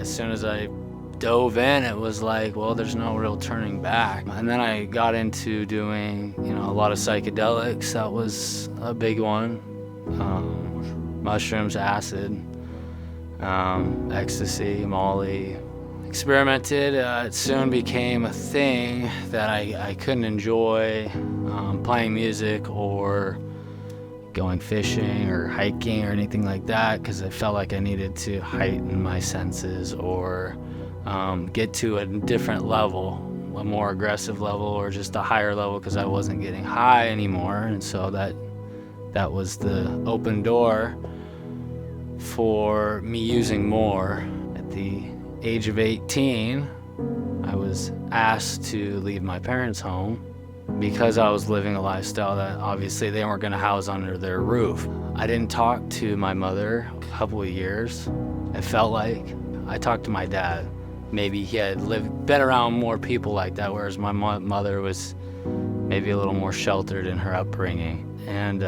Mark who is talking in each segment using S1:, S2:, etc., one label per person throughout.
S1: As soon as I dove in, it was like, well, there's no real turning back. And then I got into doing, a lot of psychedelics. That was a big one. Mushrooms, acid, ecstasy, Molly. Experimented. It soon became a thing that I couldn't enjoy playing music or going fishing or hiking or anything like that, because I felt like I needed to heighten my senses or get to a different level, a more aggressive level or just a higher level, because I wasn't getting high anymore. And so that was the open door for me using more. At the age of 18, I was asked to leave my parents' home because I was living a lifestyle that obviously they weren't going to house under their roof. I didn't talk to my mother a couple of years. It felt like I talked to my dad. Maybe he had been around more people like that, whereas my mother was maybe a little more sheltered in her upbringing. And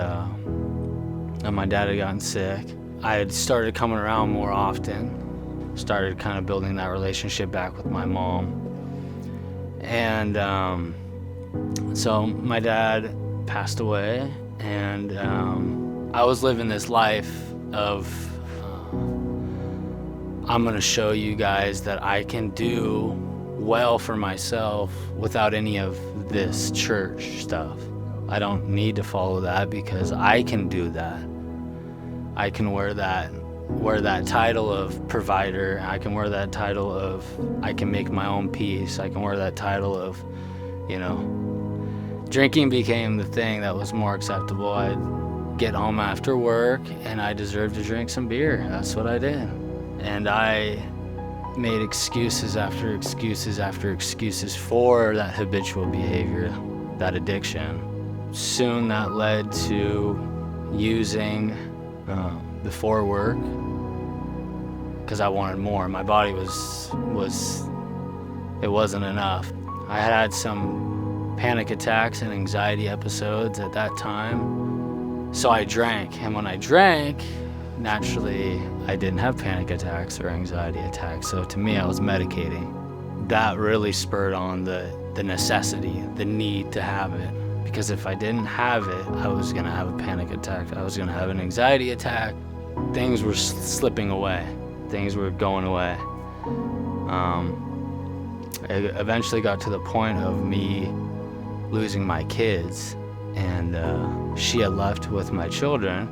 S1: my dad had gotten sick. I had started coming around more often, started kind of building that relationship back with my mom. And so my dad passed away, and I was living this life of I'm gonna show you guys that I can do well for myself without any of this church stuff. I don't need to follow that because I can do that. I can wear that title of provider. I can wear that title of I can make my own peace. I can wear that title of, drinking became the thing that was more acceptable. I'd get home after work and I deserved to drink some beer. That's what I did. And I made excuses after excuses after excuses for that habitual behavior, that addiction. Soon that led to using before work because I wanted more. My body it wasn't enough. I had some panic attacks and anxiety episodes at that time, so I drank. And when I drank, naturally, I didn't have panic attacks or anxiety attacks. So to me, I was medicating. That really spurred on the necessity, the need to have it. Because if I didn't have it, I was gonna have a panic attack. I was gonna have an anxiety attack. Things were slipping away. Things were going away. It eventually got to the point of me losing my kids, and she had left with my children,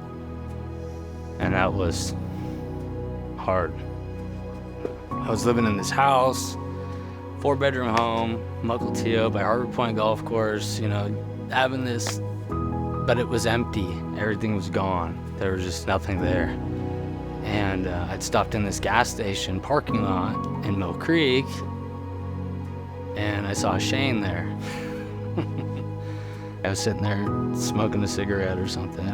S1: and that was hard. I was living in this house, 4-bedroom home, Mukilteo by Harbor Point Golf Course, having this, but it was empty. Everything was gone. There was just nothing there. And I'd stopped in this gas station parking lot in Mill Creek, and I saw Shane there. I was sitting there smoking a cigarette or something,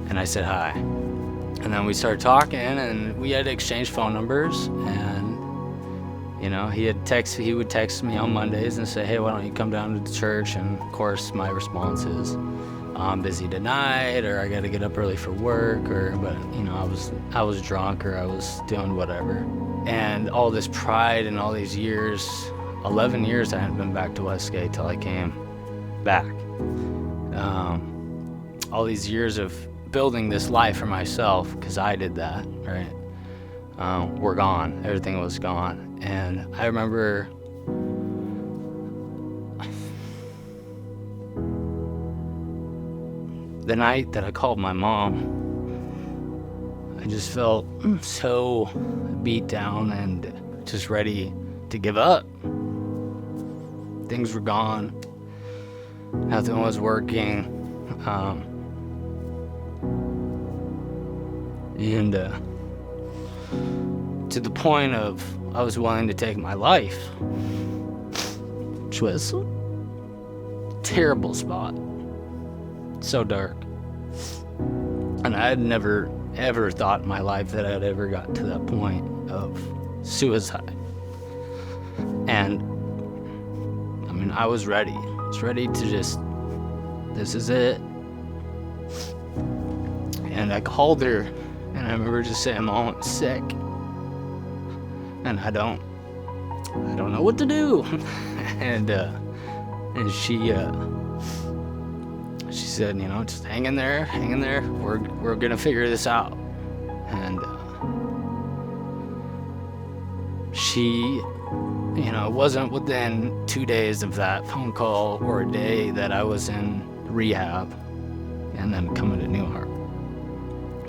S1: and I said hi. And then we started talking, and we had exchanged phone numbers, and he would text me on Mondays and say, hey, why don't you come down to the church? And of course my response is, I'm busy tonight, or I gotta get up early for work, but I was drunk, or I was doing whatever. And all this pride and all these years, 11 years I hadn't been back to Westgate till I came back. All these years of building this life for myself, because I did that, right? Were gone. Everything was gone. And I remember the night that I called my mom, I just felt so beat down and just ready to give up. Things were gone. Nothing was working. And to the point of I was willing to take my life, which was a terrible spot. So dark. And I had never, ever thought in my life that I'd ever got to that point of suicide. And, I was ready. I was ready to just, this is it. And I called her, and I remember just saying, Mom, I'm sick. and I don't know what to do. and she said, just hang in there. We're gonna figure this out. And she, it wasn't within 2 days of that phone call or a day that I was in rehab and then coming to New Heart.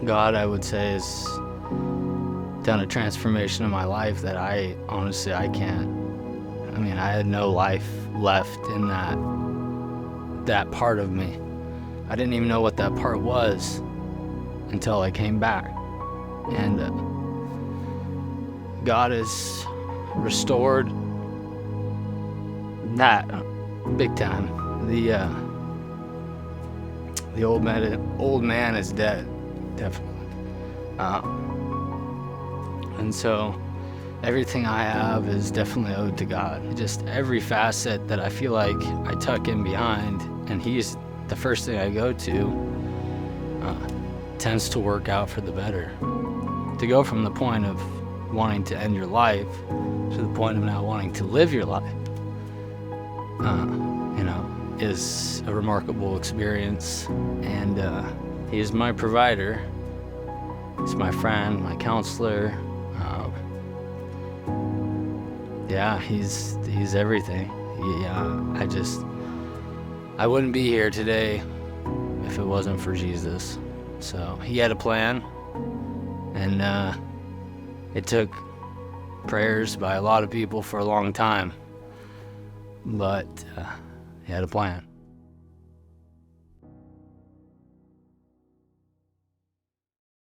S1: God, I would say, has done a transformation in my life that I can't. I had no life left in that part of me. I didn't even know what that part was until I came back. And God has restored that big time. The old man is dead, definitely. And so everything I have is definitely owed to God. Just every facet that I feel like I tuck in behind, and He's the first thing I go to, tends to work out for the better. To go from the point of wanting to end your life to the point of now wanting to live your life, is a remarkable experience. And He is my provider. He's my friend, my counselor. He's everything. I wouldn't be here today if it wasn't for Jesus. So He had a plan, and it took prayers by a lot of people for a long time, but He had a plan.